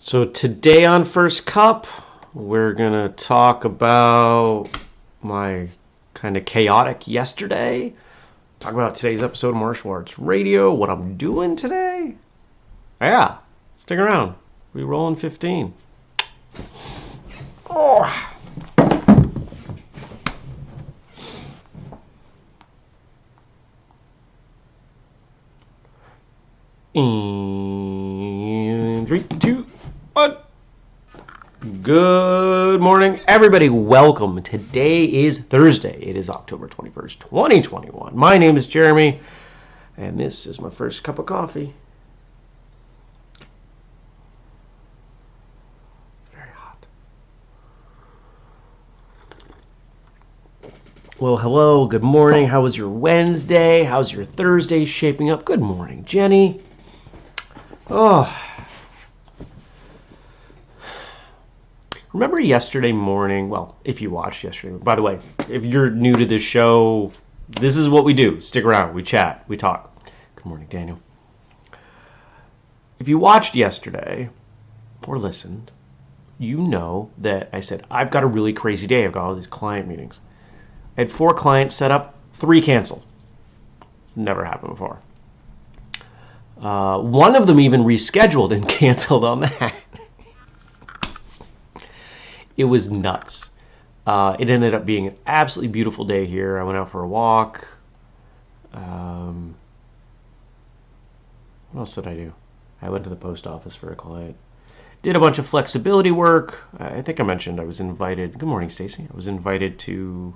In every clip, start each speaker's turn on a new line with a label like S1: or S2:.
S1: So today on First Cup, we're going to talk about my kind of chaotic yesterday. Talk about today's episode of Martial Arts Radio, what I'm doing today. Yeah, stick around. We roll in 15. Oh. In 3, 2, 1. Good morning, everybody. Welcome. Today is Thursday. It is October 21st, 2021. My name is Jeremy, and this is my first cup of coffee. It's very hot. Well, hello. Good morning. How was your Wednesday? How's your Thursday shaping up? Good morning, Jenny. Oh. Remember yesterday morning? Well, if you watched yesterday. By the way, if you're new to this show, this is what we do. Stick around. We chat. We talk. Good morning, Daniel. If you watched yesterday or listened, you know that I said, I've got a really crazy day. I've got all these client meetings. I had 4 clients set up, 3 canceled. It's never happened before. One of them even rescheduled and canceled on that. It was nuts. It ended up being an absolutely beautiful day here. I went out for a walk. What else did I do? I went to the post office for a client. Did a bunch of flexibility work. I think I mentioned I was invited. Good morning, Stacy. I was invited to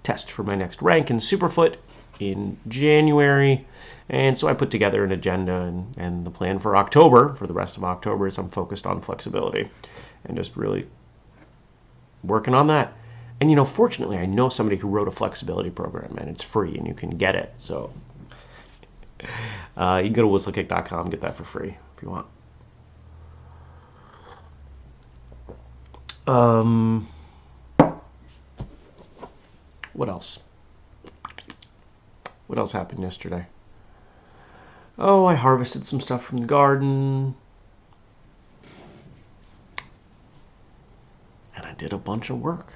S1: test for my next rank in Superfoot in January. And so I put together an agenda and the plan for October, for the rest of October, is I'm focused on flexibility and just really working on that. And, fortunately, I know somebody who wrote a flexibility program, and it's free, and you can get it. So you can go to whistlekick.com and get that for free if you want. What else? What else happened yesterday? Oh, I harvested some stuff from the garden. And I did a bunch of work.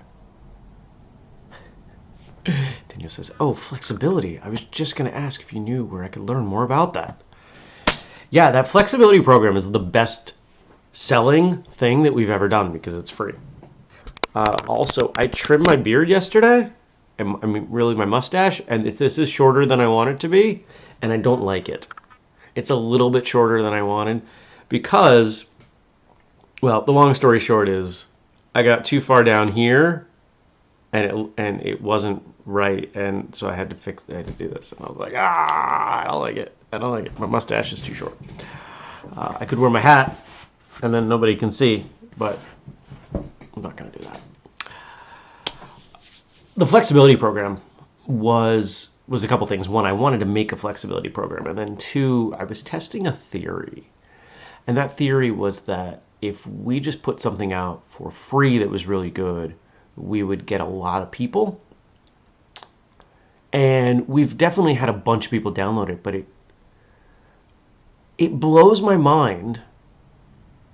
S1: Daniel says, oh, flexibility. I was just going to ask if you knew where I could learn more about that. Yeah, that flexibility program is the best selling thing that we've ever done because it's free. Also, I trimmed my beard yesterday. I mean, really my mustache. And this is shorter than I want it to be. And I don't like it. It's a little bit shorter than I wanted because, well, the long story short is I got too far down here and it wasn't right, and so I had to do this, and I was like, I don't like it. My mustache is too short. I could wear my hat and then nobody can see, but I'm not going to do that. The flexibility program was a couple things. One, I wanted to make a flexibility program, and then 2, I was testing a theory. And that theory was that if we just put something out for free that was really good, we would get a lot of people. And we've definitely had a bunch of people download it, but it blows my mind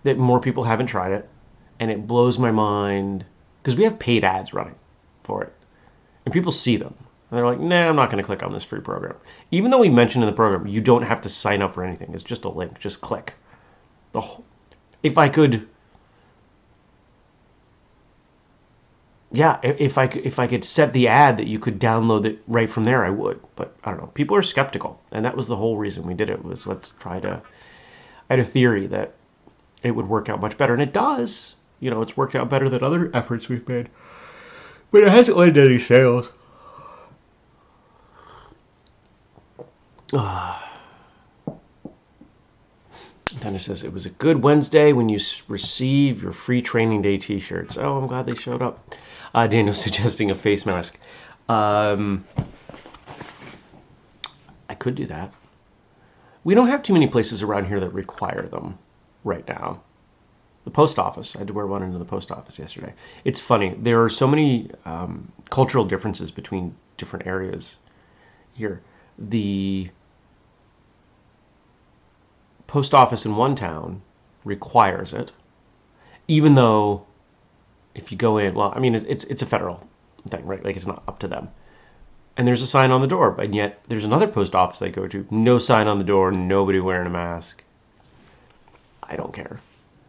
S1: that more people haven't tried it. And it blows my mind because we have paid ads running for it. And people see them. And they're like, nah, I'm not going to click on this free program. Even though we mentioned in the program, you don't have to sign up for anything. It's just a link. Just click. If I could set the ad that you could download it right from there, I would. But I don't know. People are skeptical. And that was the whole reason we did it, was let's try to... I had a theory that it would work out much better. And it does. It's worked out better than other efforts we've made. But it hasn't led to any sales. Dennis says, it was a good Wednesday when you receive your free training day t-shirts. Oh, I'm glad they showed up. Daniel's suggesting a face mask. I could do that. We don't have too many places around here that require them right now. The post office. I had to wear one into the post office yesterday. It's funny. There are so many cultural differences between different areas here. The post office in one town requires it, even though if you go in, well, I mean, it's a federal thing, right? Like, it's not up to them. And there's a sign on the door, and yet there's another post office I go to, no sign on the door, nobody wearing a mask. I don't care.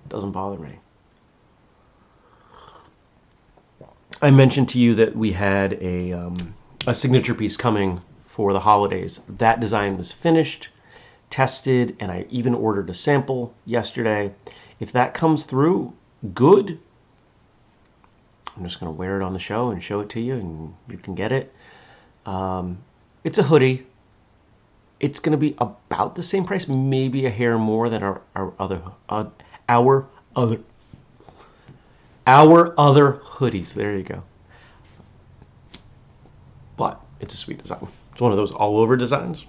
S1: It doesn't bother me. I mentioned to you that we had a signature piece coming for the holidays. That design was finished, tested, and I even ordered a sample yesterday. If that comes through good, I'm just going to wear it on the show and show it to you, and you can get it. It's a hoodie. It's going to be about the same price, maybe a hair more than our other hoodies. There you go. But it's a sweet design. It's one of those all over designs.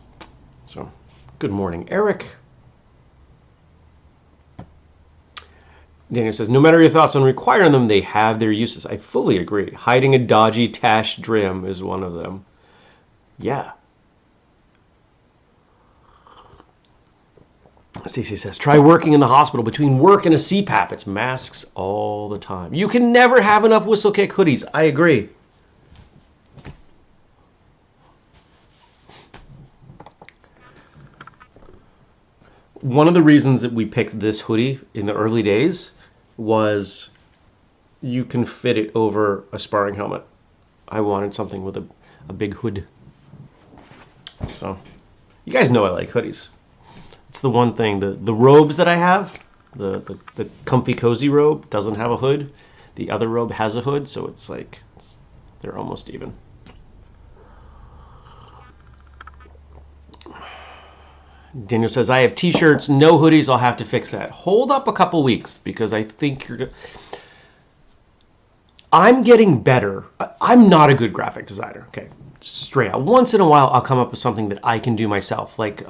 S1: So, good morning, Eric. Daniel says, no matter your thoughts on requiring them, they have their uses. I fully agree. Hiding a dodgy tash trim is one of them. Yeah. Stacey says, try working in the hospital. Between work and a CPAP, it's masks all the time. You can never have enough whistlekick hoodies. I agree. One of the reasons that we picked this hoodie in the early days was you can fit it over a sparring helmet. I wanted something with a big hood. So, you guys know I like hoodies. It's the one thing, the robes that I have, the comfy cozy robe doesn't have a hood. The other robe has a hood, so it's like, they're almost even. Daniel says, I have t-shirts, no hoodies, I'll have to fix that. Hold up a couple weeks, because I think you're going to... I'm getting better. I'm not a good graphic designer, okay? Straight out. Once in a while, I'll come up with something that I can do myself, like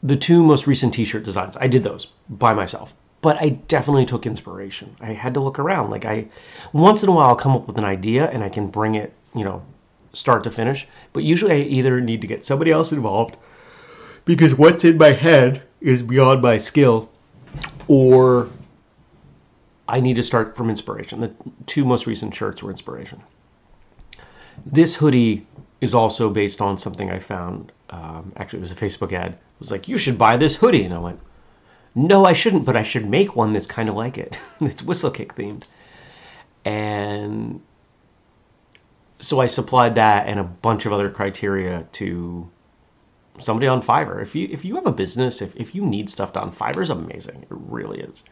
S1: the 2 most recent t-shirt designs. I did those by myself, but I definitely took inspiration. I had to look around. Like, once in a while, I'll come up with an idea, and I can bring it, start to finish. But usually, I either need to get somebody else involved, because what's in my head is beyond my skill, or I need to start from inspiration. The 2 most recent shirts were inspiration. This hoodie is also based on something I found. Actually, it was a Facebook ad. It was like, you should buy this hoodie. And I went, no, I shouldn't, but I should make one that's kind of like it. It's whistlekick themed. And so I supplied that and a bunch of other criteria to somebody on Fiverr. If you have a business, if you need stuff done, Fiverr's amazing. It really is.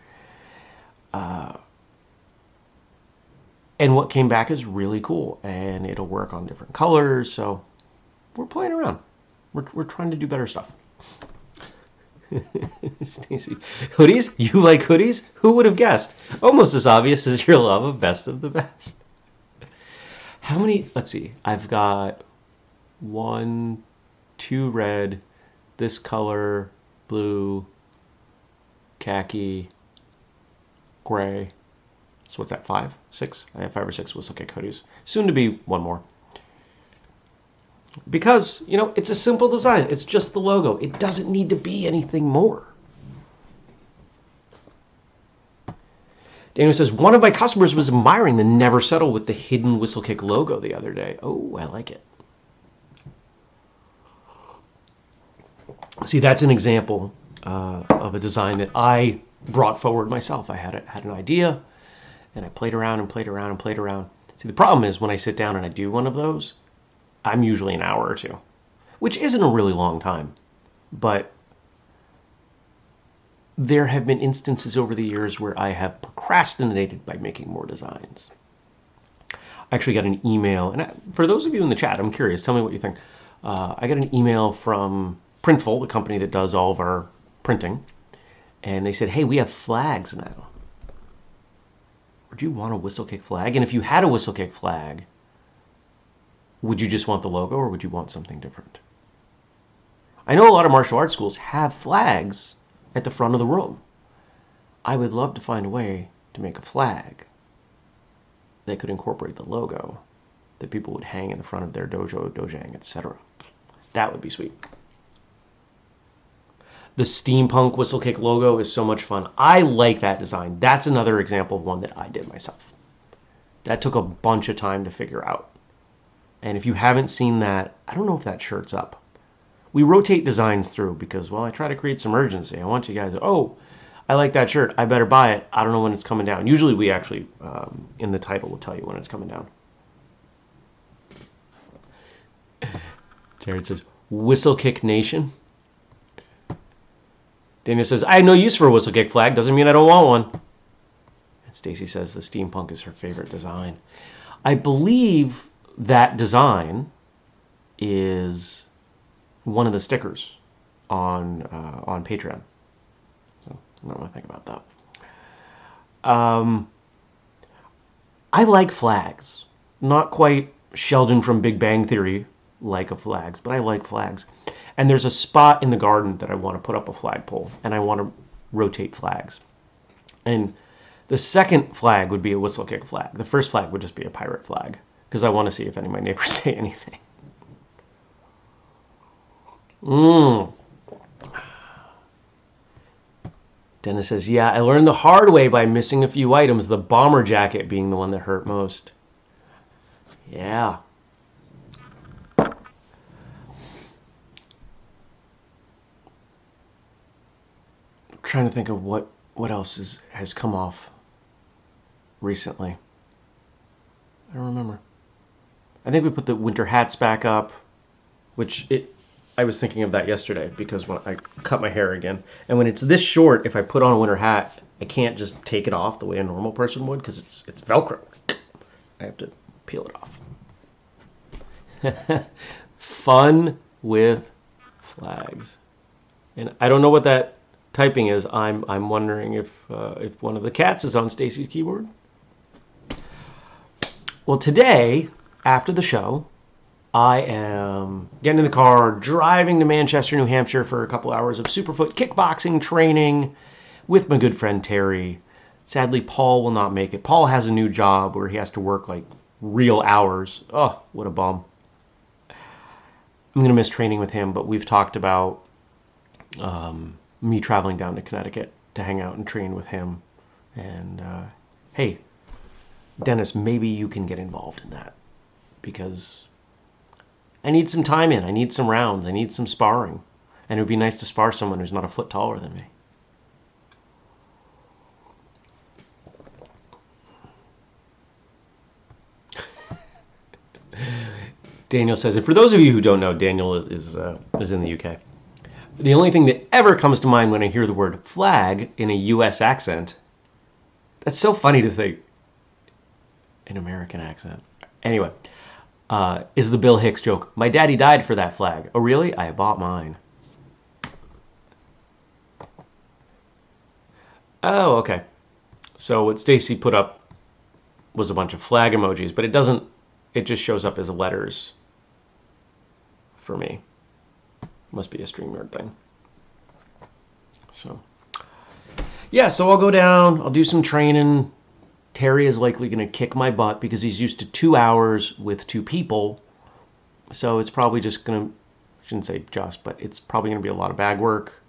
S1: And what came back is really cool, and it'll work on different colors. So we're playing around. We're trying to do better stuff. Stacey, hoodies? You like hoodies? Who would have guessed? Almost as obvious as your love of Best of the Best. How many? Let's see. I've got 1, 2 red, this color, blue, khaki, gray. So what's that, 5, 6? I have 5 or 6 whistlekick hoodies. Soon to be 1 more. Because, it's a simple design. It's just the logo. It doesn't need to be anything more. Daniel says, one of my customers was admiring the Never Settle with the hidden whistlekick logo the other day. Oh, I like it. See, that's an example of a design that I brought forward myself. I had an idea, and I played around and played around and played around. See, the problem is when I sit down and I do one of those, I'm usually an hour or 2, which isn't a really long time. But there have been instances over the years where I have procrastinated by making more designs. I actually got an email, and for those of you in the chat, I'm curious, tell me what you think. I got an email from Printful, the company that does all of our printing, and they said, hey, we have flags now. Would you want a whistlekick flag? And if you had a whistlekick flag, would you just want the logo, or would you want something different? I know a lot of martial arts schools have flags at the front of the room. I would love to find a way to make a flag that could incorporate the logo that people would hang in the front of their dojo, dojang, etc. That would be sweet. The steampunk whistlekick logo is so much fun. I like that design. That's another example of one that I did myself. That took a bunch of time to figure out. And if you haven't seen that, I don't know if that shirt's up. We rotate designs through because, well, I try to create some urgency. I want you guys to, oh, I like that shirt. I better buy it. I don't know when it's coming down. Usually we actually, in the title, will tell you when it's coming down. Jared says, Whistlekick Nation. Daniel says, I have no use for a whistlekick flag. Doesn't mean I don't want one. And Stacy says the steampunk is her favorite design. I believe that design is one of the stickers on Patreon. So I don't know what I think about that. I like flags. Not quite Sheldon from Big Bang Theory like of flags, but I like flags. And there's a spot in the garden that I want to put up a flagpole, and I want to rotate flags. And the second flag would be a whistlekick flag. The first flag would just be a pirate flag, because I want to see if any of my neighbors say anything. Dennis says, yeah, I learned the hard way by missing a few items, the bomber jacket being the one that hurt most. Yeah. I'm trying to think of what else has come off recently. I don't remember. I think we put the winter hats back up, which I was thinking of that yesterday because when I cut my hair again, and when it's this short, if I put on a winter hat, I can't just take it off the way a normal person would because it's Velcro. I have to peel it off. Fun with flags, and I don't know what that typing is. I'm wondering if one of the cats is on Stacy's keyboard. Well, today, after the show, I am getting in the car, driving to Manchester, New Hampshire for a couple hours of Superfoot kickboxing training with my good friend Terry. Sadly, Paul will not make it. Paul has a new job where he has to work like real hours. Oh, what a bum. I'm going to miss training with him, but we've talked about me traveling down to Connecticut to hang out and train with him. And hey, Dennis, maybe you can get involved in that because I need some time in. I need some rounds. I need some sparring. And it would be nice to spar someone who's not a foot taller than me. Daniel says, and for those of you who don't know, Daniel is in the UK. The only thing that ever comes to mind when I hear the word flag in a US accent, that's so funny to think. An American accent. Anyway, is the Bill Hicks joke. My daddy died for that flag. Oh, really? I bought mine. Oh, okay. So what Stacy put up was a bunch of flag emojis, but it just shows up as letters for me. Must be a StreamYard thing. So, yeah, so I'll go down, I'll do some training. Terry is likely going to kick my butt because he's used to 2 hours with 2 people. So it's probably just going to, I shouldn't say just, but it's probably going to be a lot of bag work.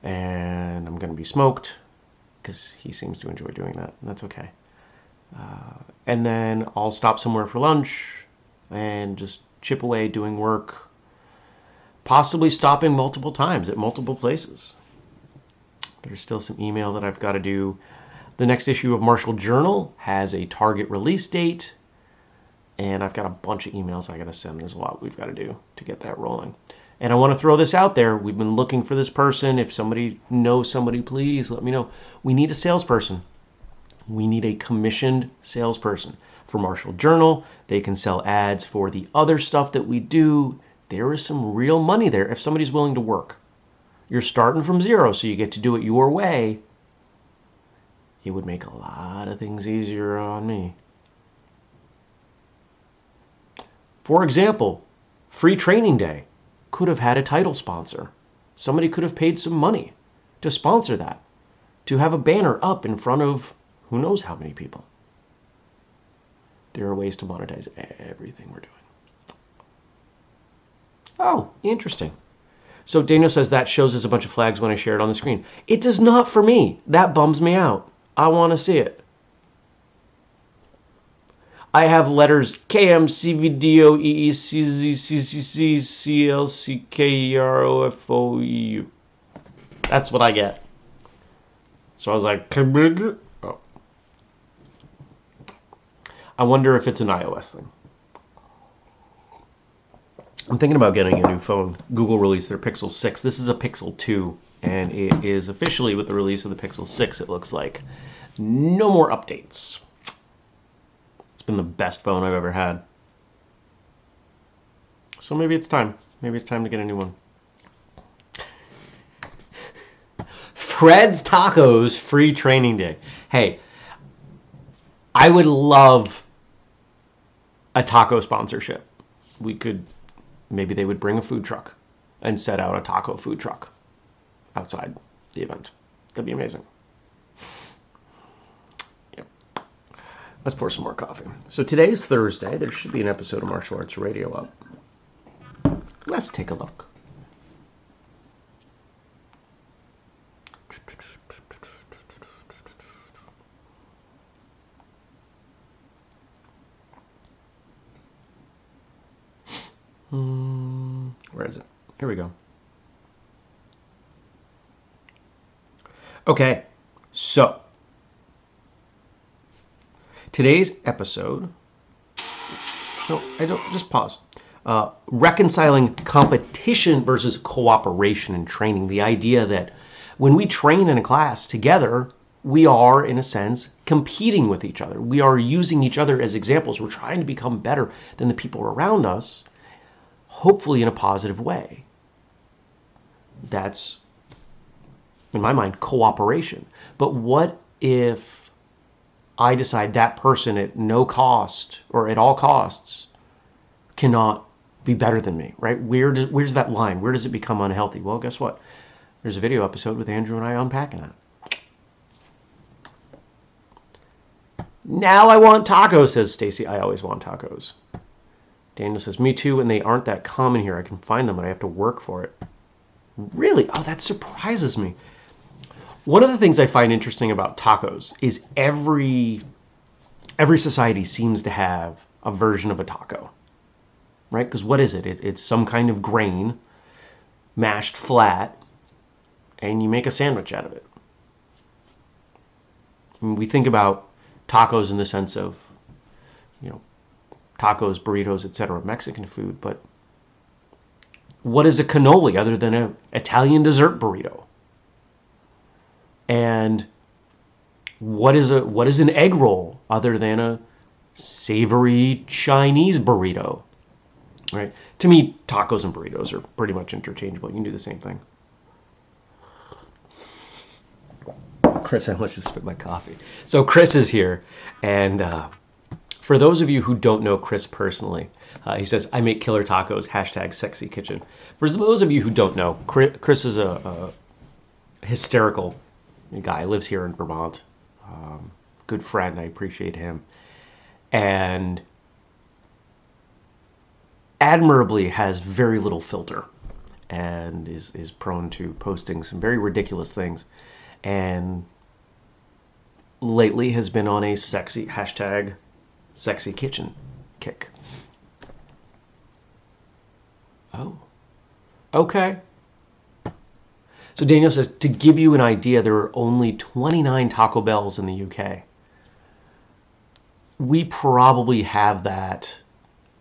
S1: And I'm going to be smoked because he seems to enjoy doing that. And that's okay. And then I'll stop somewhere for lunch and just chip away doing work. Possibly stopping multiple times at multiple places. There's still some email that I've got to do. The next issue of Martial Journal has a target release date, and I've got a bunch of emails I got to send. There's a lot we've got to do to get that rolling. And I want to throw this out there. We've been looking for this person. If somebody knows somebody, please let me know. We need a salesperson. We need a commissioned salesperson for Martial Journal. They can sell ads for the other stuff that we do. There is some real money there if somebody's willing to work. You're starting from zero, so you get to do it your way. It would make a lot of things easier on me. For example, Free Training Day could have had a title sponsor. Somebody could have paid some money to sponsor that, to have a banner up in front of who knows how many people. There are ways to monetize everything we're doing. Oh, interesting. So Daniel says that shows us a bunch of flags when I share it on the screen. It does not for me. That bums me out. I want to see it. I have letters K, M, C, V, D, O, E, E, C, Z, C, C, C, C, L, C, K, E, R, O, F, O, E, U. That's what I get. So I was like, oh. I wonder if it's an iOS thing. I'm thinking about getting a new phone. Google released their Pixel 6. This is a Pixel 2, and it is officially, with the release of the Pixel 6, it looks like no more updates. It's been the best phone I've ever had. So maybe it's time. Maybe it's time to get a new one. Fred's Tacos free training day. Hey, I would love a taco sponsorship. We could, maybe they would bring a food truck and set out a taco food truck outside the event. That'd be amazing. Yep. Let's pour some more coffee. So today's Thursday. There should be an episode of Martial Arts Radio up. Let's take a look. Where is it? Here we go. Okay, so today's episode. No, I don't. Just pause. Reconciling competition versus cooperation in training. The idea that when we train in a class together, we are, in a sense, competing with each other. We are using each other as examples. We're trying to become better than the people around us, hopefully in a positive way. That's, in my mind, cooperation. But what if I decide that person at no cost or at all costs cannot be better than me, right? Where's that line? Where does it become unhealthy? Well, guess what? There's a video episode with Andrew and I unpacking that. Now I want tacos, says Stacy. I always want tacos. Daniel says, me too, and they aren't that common here. I can find them, but I have to work for it. Really? Oh, that surprises me. One of the things I find interesting about tacos is every society seems to have a version of a taco, right? Because what is it? It's some kind of grain mashed flat, and you make a sandwich out of it. I mean, we think about tacos in the sense of, tacos, burritos, etc., Mexican food, but what is a cannoli other than an Italian dessert burrito? And what is an egg roll other than a savory Chinese burrito? Right? To me, tacos and burritos are pretty much interchangeable. You can do the same thing. Chris, I want you to spit my coffee. So Chris is here, and for those of you who don't know Chris personally, he says, I make killer tacos, #sexy kitchen. For those of you who don't know, Chris is a hysterical guy, lives here in Vermont. Good friend, I appreciate him. And admirably has very little filter and is prone to posting some very ridiculous things. And lately has been on a sexy #sexy kitchen kick. Oh, okay. So Daniel says, to give you an idea, there are only 29 Taco Bells in the UK. We probably have that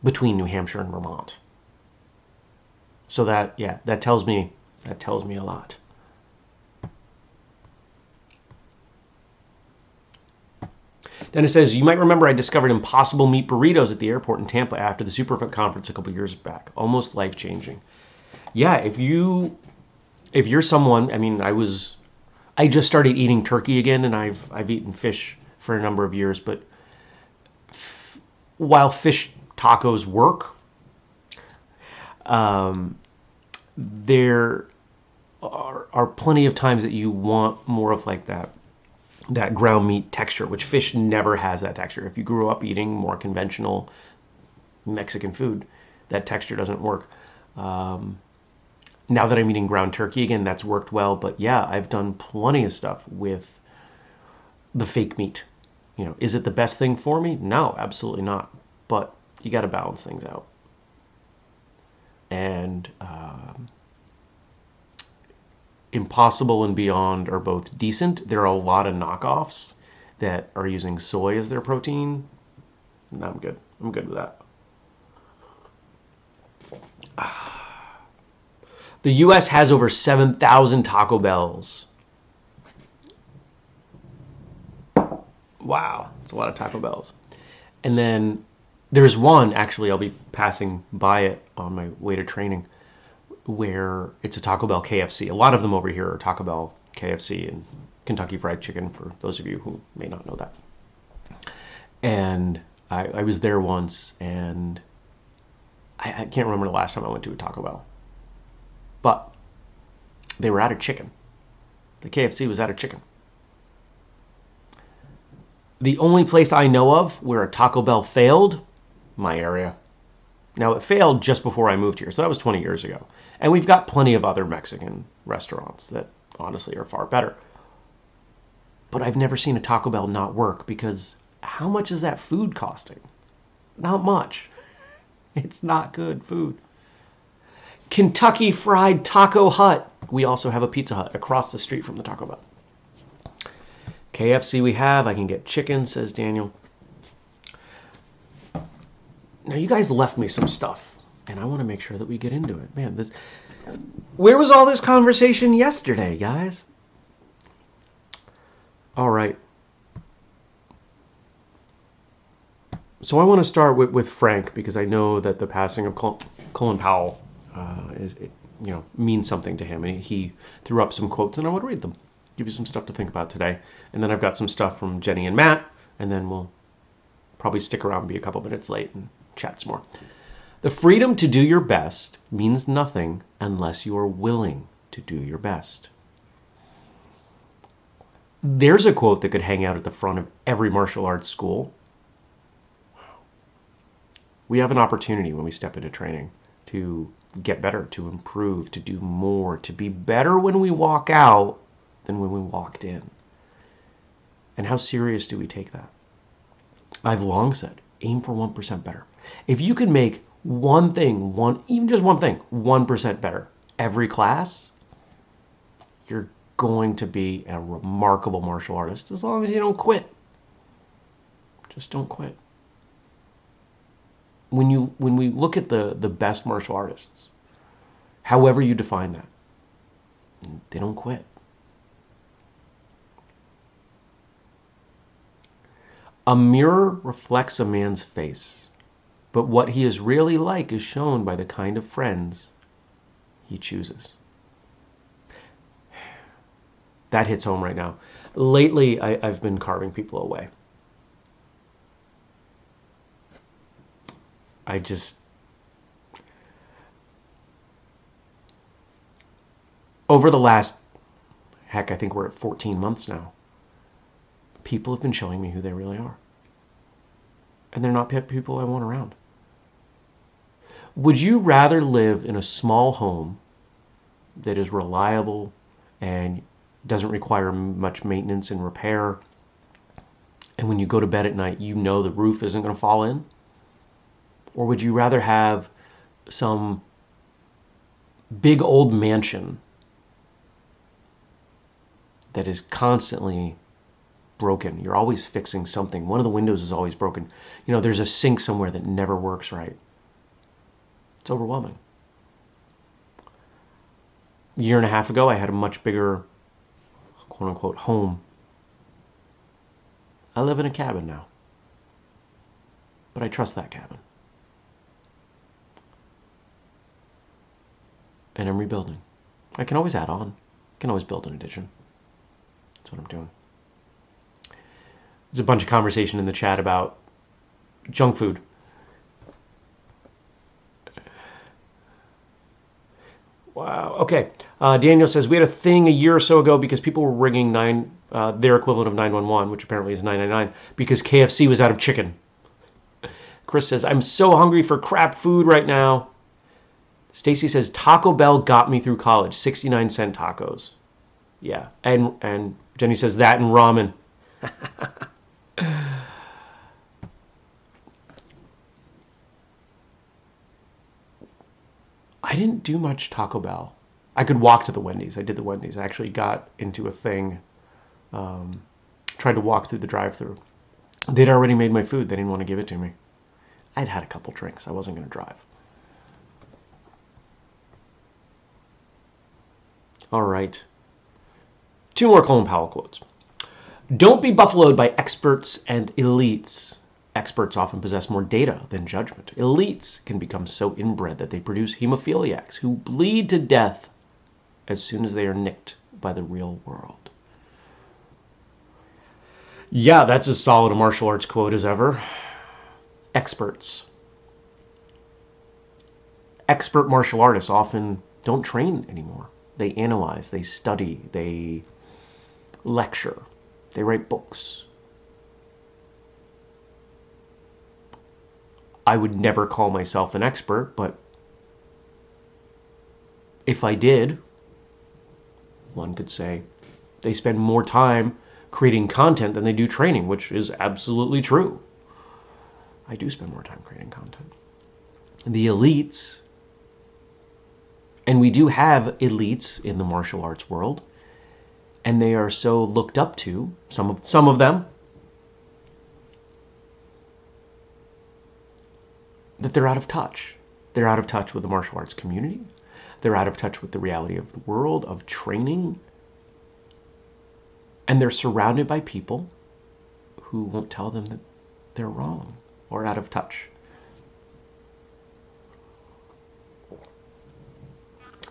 S1: between New Hampshire and Vermont. So that tells me a lot. Dennis says, you might remember I discovered Impossible Meat burritos at the airport in Tampa after the Superfoot conference a couple years back. Almost life-changing. Yeah, if you're someone, I mean, I just started eating turkey again, and I've eaten fish for a number of years, but while fish tacos work, there are plenty of times that you want more of like that ground meat texture, which fish never has that texture. If you grew up eating more conventional Mexican food, that texture doesn't work. Now that I'm eating ground turkey again, that's worked well. But yeah, I've done plenty of stuff with the fake meat. Is it the best thing for me? No, absolutely not. But you got to balance things out. And Impossible and Beyond are both decent. There are a lot of knockoffs that are using soy as their protein. No, I'm good. I'm good with that. The U.S. has over 7,000 Taco Bells. Wow, that's a lot of Taco Bells. And then there's one, actually, I'll be passing by it on my way to training, where it's a Taco Bell KFC. A lot of them over here are Taco Bell KFC and Kentucky Fried Chicken, for those of you who may not know that. And I was there once, and I can't remember the last time I went to a Taco Bell. But they were out of chicken. The KFC was out of chicken. The only place I know of where a Taco Bell failed, my area. Now, it failed just before I moved here, so that was 20 years ago. And we've got plenty of other Mexican restaurants that honestly are far better. But I've never seen a Taco Bell not work, because how much is that food costing? Not much. It's not good food. Kentucky Fried Taco Hut. We also have a Pizza Hut across the street from the Taco Bell. KFC we have. I can get chicken, says Daniel. Now, you guys left me some stuff, and I want to make sure that we get into it. Man, where was all this conversation yesterday, guys? All right. So I want to start with Frank, because I know that the passing of Colin Powell means something to him, and he threw up some quotes, and I want to read them, give you some stuff to think about today. And then I've got some stuff from Jenny and Matt, and then we'll probably stick around and be a couple minutes late and chat some more. The freedom to do your best means nothing unless you are willing to do your best. There's a quote that could hang out at the front of every martial arts school. We have an opportunity when we step into training to get better, to improve, to do more, to be better when we walk out than when we walked in. And how serious do we take that? I've long said, aim for 1% better. If you can make one thing, even just one thing, 1% better every class, you're going to be a remarkable martial artist, as long as you don't quit. Just don't quit. When we look at the best martial artists, however you define that, they don't quit. A mirror reflects a man's face, but what he is really like is shown by the kind of friends he chooses. That hits home right now. Lately, I've been carving people away. Over the last, I think we're at 14 months now, people have been showing me who they really are. And they're not people I want around. Would you rather live in a small home that is reliable and doesn't require much maintenance and repair, and when you go to bed at night, you know the roof isn't going to fall in? Or would you rather have some big old mansion that is constantly broken? You're always fixing something. One of the windows is always broken. There's a sink somewhere that never works right. It's overwhelming. A year and a half ago, I had a much bigger, quote unquote, home. I live in a cabin now. But I trust that cabin. And I'm rebuilding. I can always add on. I can always build an addition. That's what I'm doing. There's a bunch of conversation in the chat about junk food. Wow. Okay. Daniel says, we had a thing a year or so ago because people were ringing their equivalent of 911, which apparently is 999, because KFC was out of chicken. Chris says, I'm so hungry for crap food right now. Stacy says, Taco Bell got me through college. 69-cent tacos. Yeah. And Jenny says, that and ramen. I didn't do much Taco Bell. I could walk to the Wendy's. I did the Wendy's. I actually got into a thing, tried to walk through the drive-thru. They'd already made my food. They didn't want to give it to me. I'd had a couple drinks. I wasn't going to drive. All right. 2 more Colin Powell quotes. Don't be buffaloed by experts and elites. Experts often possess more data than judgment. Elites can become so inbred that they produce hemophiliacs who bleed to death as soon as they are nicked by the real world. Yeah, that's as solid a martial arts quote as ever. Experts. Expert martial artists often don't train anymore. They analyze, they study, they lecture, they write books. I would never call myself an expert, but if I did, one could say they spend more time creating content than they do training, which is absolutely true. I do spend more time creating content. The elites, and we do have elites in the martial arts world, and they are so looked up to, some of them, that they're out of touch. They're out of touch with the martial arts community. They're out of touch with the reality of the world, of training. And they're surrounded by people who won't tell them that they're wrong or out of touch.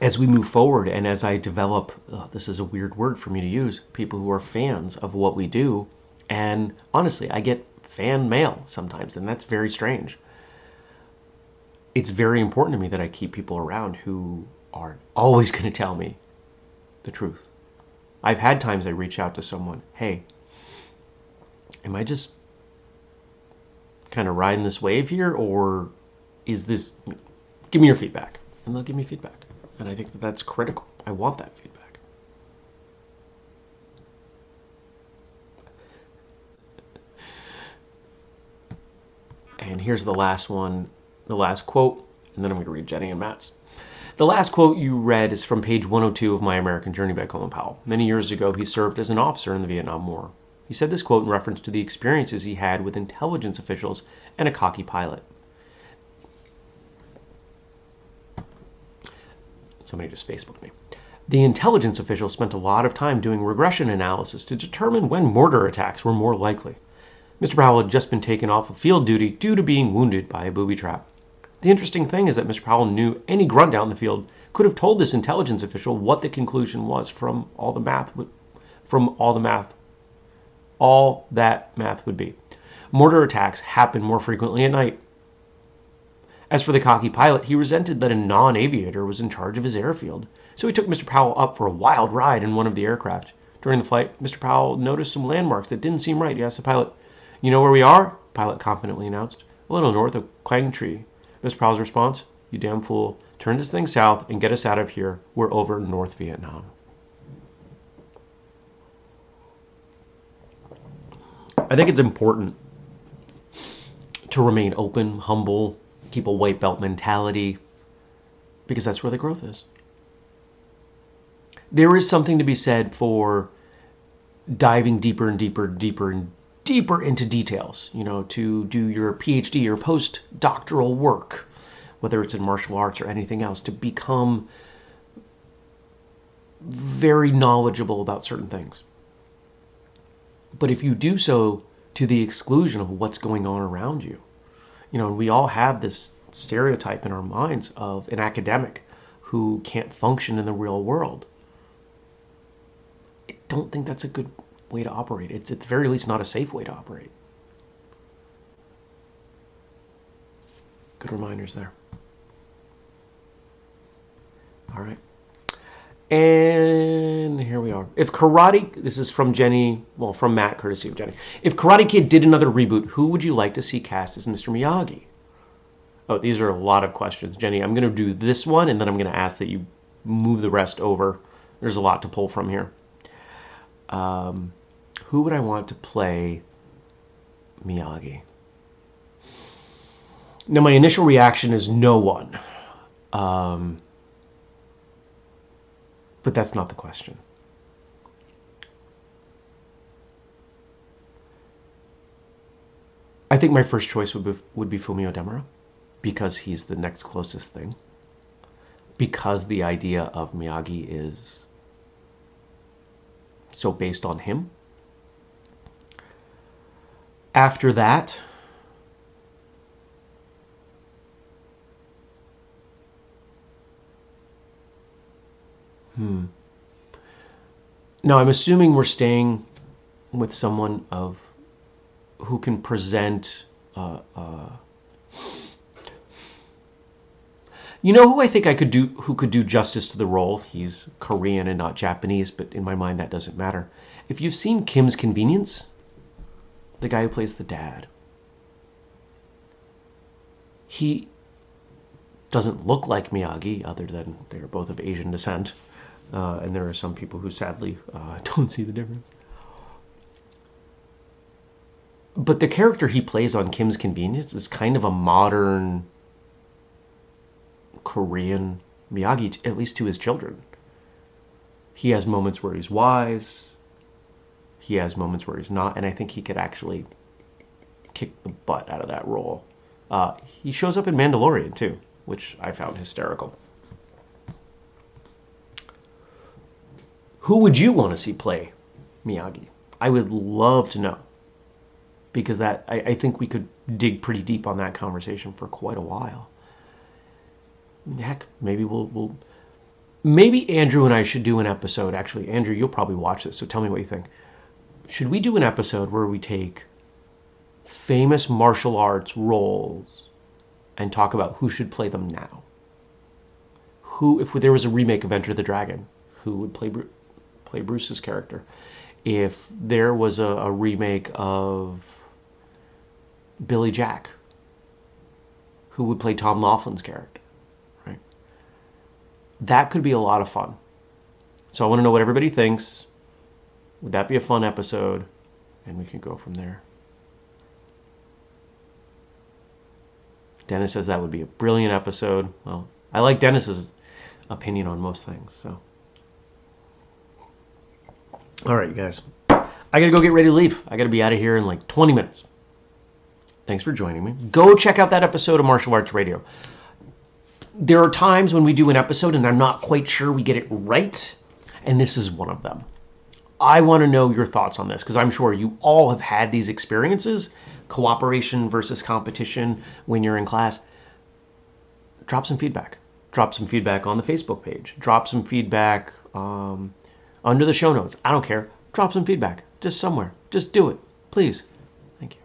S1: As we move forward and as I develop, this is a weird word for me to use, people who are fans of what we do, and honestly, I get fan mail sometimes, and that's very strange. It's very important to me that I keep people around who are always going to tell me the truth. I've had times I reach out to someone, hey, am I just kind of riding this wave here, or is this, give me your feedback, and they'll give me feedback. And I think that that's critical. I want that feedback. And here's the last one, the last quote, and then I'm going to read Jenny and Matt's. The last quote you read is from page 102 of My American Journey by Colin Powell. Many years ago, he served as an officer in the Vietnam War. He said this quote in reference to the experiences he had with intelligence officials and a cocky pilot. Somebody just Facebooked me. The intelligence officials spent a lot of time doing regression analysis to determine when mortar attacks were more likely. Mr. Powell had just been taken off of field duty due to being wounded by a booby trap. The interesting thing is that Mr. Powell knew any grunt down the field could have told this intelligence official what the conclusion was from all that math would be. Mortar attacks happen more frequently at night. As for the cocky pilot, he resented that a non-aviator was in charge of his airfield, so he took Mr. Powell up for a wild ride in one of the aircraft. During the flight, Mr. Powell noticed some landmarks that didn't seem right. He asked the pilot, "You know where we are?" The pilot confidently announced, "A little north of Quang Tri." Mr. Powell's response, "You damn fool, turn this thing south and get us out of here. We're over North Vietnam." I think it's important to remain open, humble, keep a white belt mentality, because that's where the growth is. There is something to be said for diving deeper and deeper into details, to do your PhD or postdoctoral work, whether it's in martial arts or anything else, to become very knowledgeable about certain things. But if you do so to the exclusion of what's going on around you, we all have this stereotype in our minds of an academic who can't function in the real world. I don't think that's a good way to operate. It's at the very least not a safe way to operate. Good reminders there. All right. And here we are. If Karate, this is from Jenny, from Matt, courtesy of Jenny. If Karate Kid did another reboot, who would you like to see cast as Mr. Miyagi? Oh, these are a lot of questions. Jenny, I'm going to do this one, and then I'm going to ask that you move the rest over. There's a lot to pull from here. Who would I want to play Miyagi? Now, my initial reaction is no one. But that's not the question. I think my first choice would be Fumio Demura, because he's the next closest thing. Because the idea of Miyagi is so based on him. After that, now I'm assuming we're staying with someone who can present. You know who I think who could do justice to the role? He's Korean and not Japanese, but in my mind that doesn't matter. If you've seen Kim's Convenience, the guy who plays the dad, he doesn't look like Miyagi, other than they're both of Asian descent, and there are some people who sadly don't see the difference. But the character he plays on Kim's Convenience is kind of a modern Korean Miyagi, at least to his children. He has moments where he's wise. He has moments where he's not, and I think he could actually kick the butt out of that role. He shows up in Mandalorian too, which I found hysterical. Who would you want to see play Miyagi? I would love to know, because I think we could dig pretty deep on that conversation for quite a while. Heck, maybe maybe Andrew and I should do an episode. Actually, Andrew, you'll probably watch this, so tell me what you think. Should we do an episode where we take famous martial arts roles and talk about who should play them now? If there was a remake of Enter the Dragon, who would play Bruce's character? If there was a remake of Billy Jack, who would play Tom Laughlin's character? Right? That could be a lot of fun. So I want to know what everybody thinks. Would that be a fun episode? And we can go from there. Dennis says that would be a brilliant episode. Well, I like Dennis's opinion on most things. So, all right, you guys. I got to go get ready to leave. I got to be out of here in like 20 minutes. Thanks for joining me. Go check out that episode of Martial Arts Radio. There are times when we do an episode and I'm not quite sure we get it right, and this is one of them. I want to know your thoughts on this, because I'm sure you all have had these experiences, cooperation versus competition when you're in class. Drop some feedback. Drop some feedback on the Facebook page. Drop some feedback under the show notes. I don't care. Drop some feedback. Just somewhere. Just do it. Please. Thank you.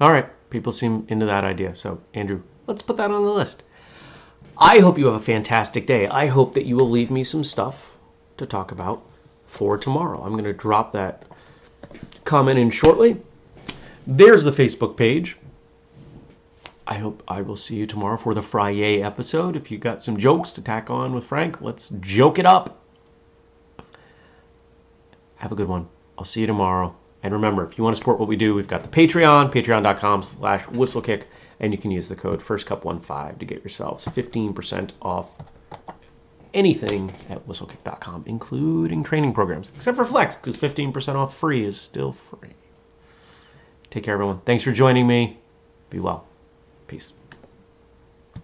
S1: All right. People seem into that idea. So, Andrew, let's put that on the list. I hope you have a fantastic day. I hope that you will leave me some stuff to talk about for tomorrow. I'm going to drop that comment in shortly. There's the Facebook page. I hope I will see you tomorrow for the Friday episode. If you got some jokes to tack on with Frank, let's joke it up. Have a good one. I'll see you tomorrow. And remember, if you want to support what we do, we've got the Patreon, patreon.com/whistlekick, and you can use the code FIRSTCUP15 to get yourselves 15% off anything at whistlekick.com, including training programs, except for Flex, because 15% off free is still free. Take care, everyone. Thanks for joining me. Be well. Peace.